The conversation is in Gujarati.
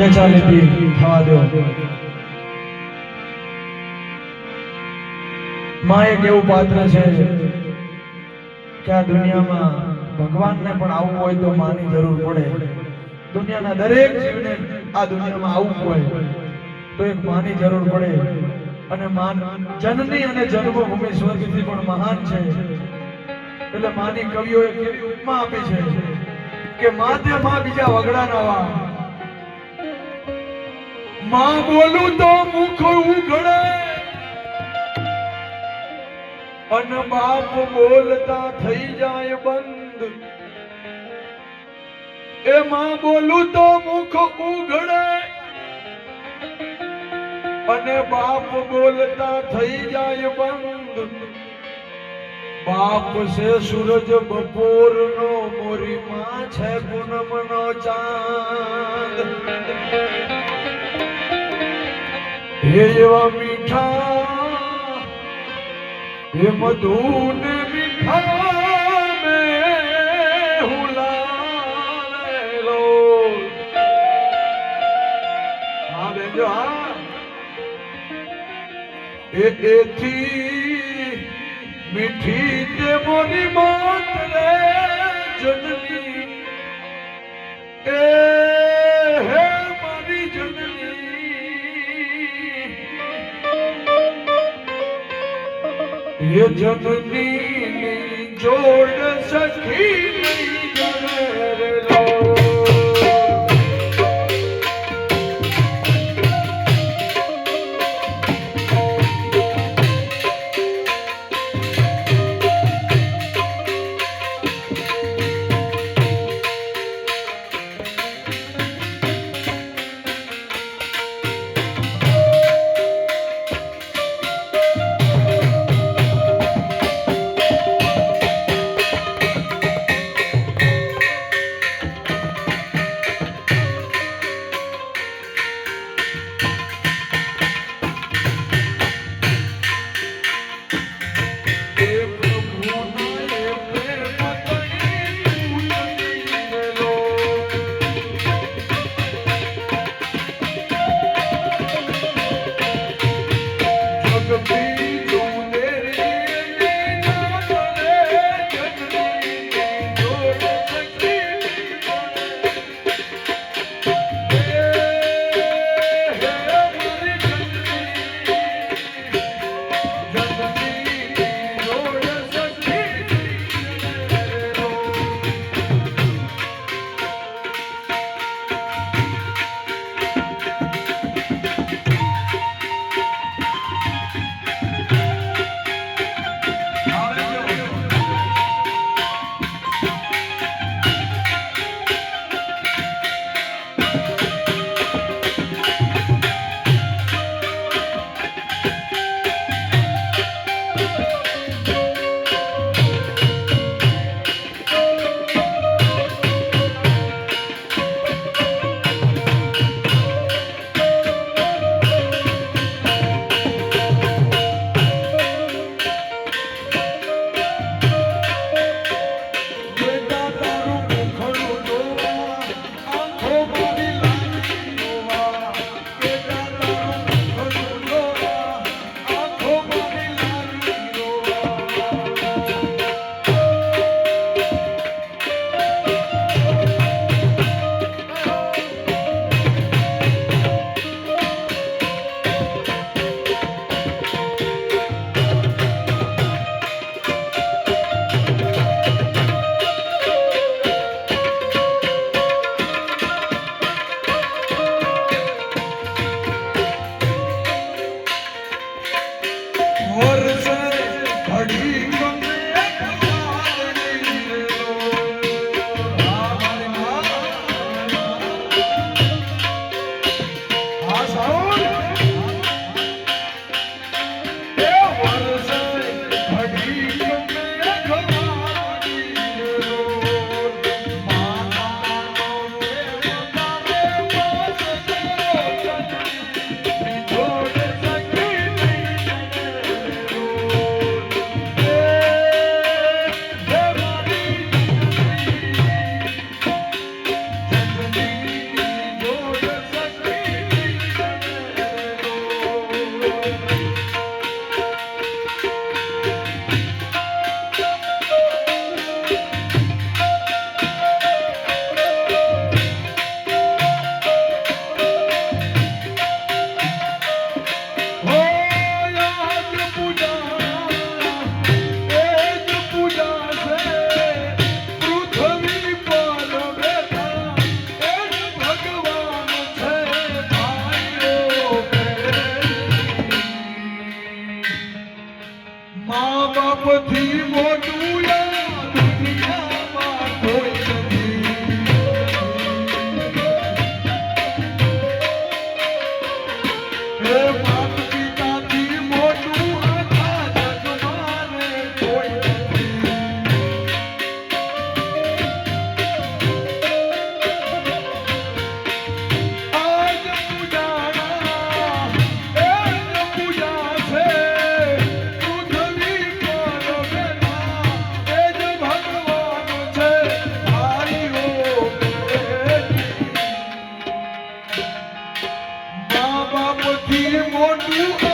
બેચાલીથી થવા દો. માં એક એવું પાત્ર છે કે આ દુનિયામાં ભગવાનને પણ આવવું હોય તો માની જરૂર પડે. દુનિયાના દરેક જીવને આ દુનિયામાં આવવું હોય તો એક માની જરૂર પડે. અને માન જનની અને જન્મભૂમિ સ્વર્ગથી પણ મહાન છે. એટલે માની કવિઓએ કેવી ઉપમા આપી છે કે માથે માં બીજા વગડા ના વા. માં બોલું તો મુખ ઉઘડે અને બાપ બોલતા થઈ જાય બંધ. એ માં બોલું તો મુખ ઉઘડે અને બાપ બોલતા થઈ જાય બંધ. બાપ છે સૂરજ બપોર નો, મોરી માં છે પૂનમ નો ચાંદ. હે એવા મીઠા હે મધુ ને મીઠા મેં હુલારેલો. હા બેજો હા. એથી મીઠી તે મોરી માત રે જનની. એ હે મારી જનની, એ જનની જોડ સખી નહીં જરે લો. દિલ મોટું